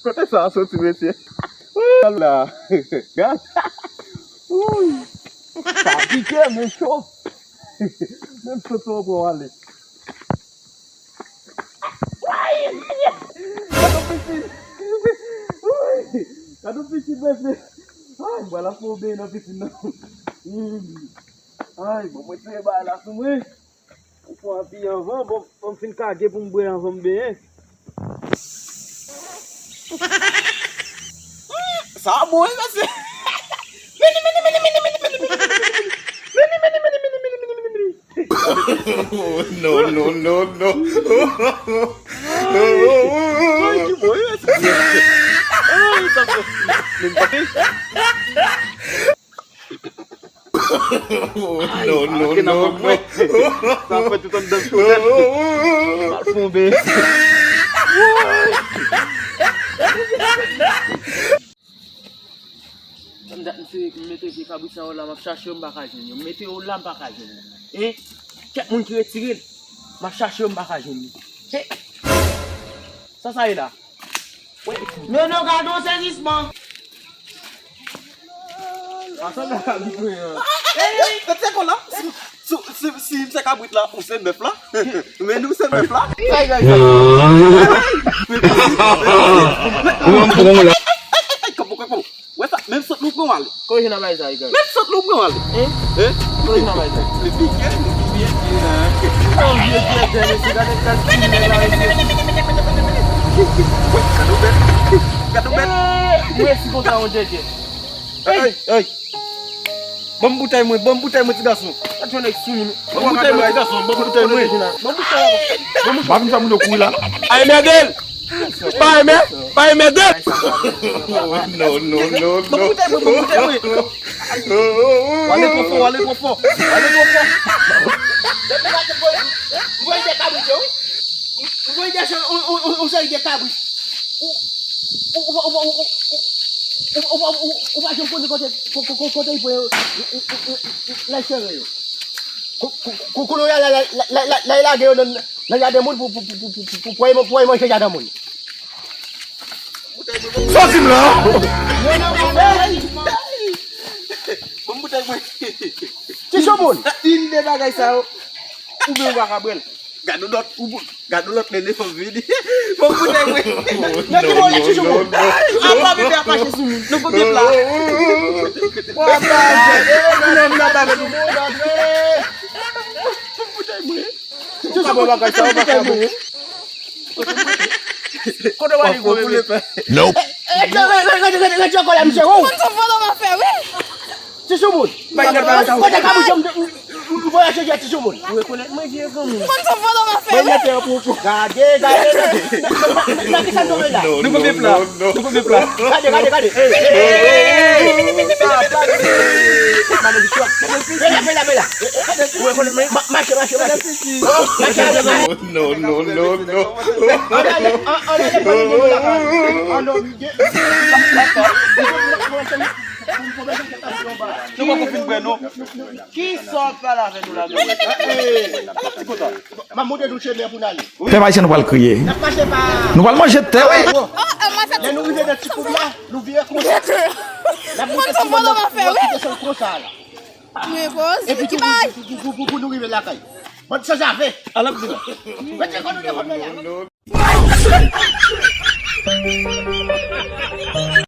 Kote sa soti mesye. Ala. Gan. Sa pike men show. Men soto go ale. Kado piscine mesye. Ay, bala po be na piscine na. Ay, bon mwen tre ba la sou mwen. Pou api anvan, bon fin kage pou mbwe anvan be. Sa bon, mesye. No. Ay, ki boy, mesye. Ay, sa po. No. Sa po tuton dan chounen. Parfum be. Mda mse mette ki kabisa ou la map chache yon bakajen yo. Mette ou la bakajen yo. Kek moun ki retire, map chache yon bakajen yo. Sa yi la. Men nou gado sezisman. Asan la kabitwe yo. Tete kon la. Si mse kabit la, ou se neuf la. Men nou se neuf la. Kapo. Wesa, men sot lup kon wale. Ko yon amay sa yi gan. Men sot lup kon wale. Ko yon amay sa yi. Le biye. Kon yon biye si gade kansi Gado ben. mwen si konta yon jeje. Hey. Bon bouteille mwen ti gason. Atyon ek sou yon. Bon bouteille mwen ti gason. Bon bouteille mwen. Ba mi sa moun yo kou la. Ay medel. Pa medel. No. Bon bouteille mwen. Wale ko fo. Mwen de kabrit yo. Mwen de chan ou sa yi de kabrit. Ou va jen kote yi pou la chere yo. Kukulo ya la ilage yo na yade moun pou manje yade moun. Sosim la. Bon bouteille mwen. Ti sou moun. Tin de bagay sa yo. Ou be waka brel. Gado lot nene fom vidi. Bon bouteille mwen. Nan ki moun la ti sou moun. Apa bebe apache sou moun. Nou pou bebe la. Ti sou moun bagay sa yo. Kote wali go bebe. Nope. Re chokola mse ou. Kon sa fwa do ma fe, we? Ti sou moun. Kote kabu jom voyage ya ti sou moun. Kon sa fwa do ma fe, we? Gade. Na ki sa do la. Nou pou bebe la. Gade. Bela. Marche. Nou pa pou fin brel nou. Ki sot pala fe nou la do? Mamoude dou chebe pou nali. Pe ma isen nou pal kriye. Marche pa. Nou pal manje te we. Oh, ma fe Le nou vive de ti koubla, nou vive konsa. Kon sa fwa do ma fe, we? Mwen pos, E pi ki bay? pou nou vive la kay. Bon sa jave. Alap di la. Wete kon nou de kon nou ya.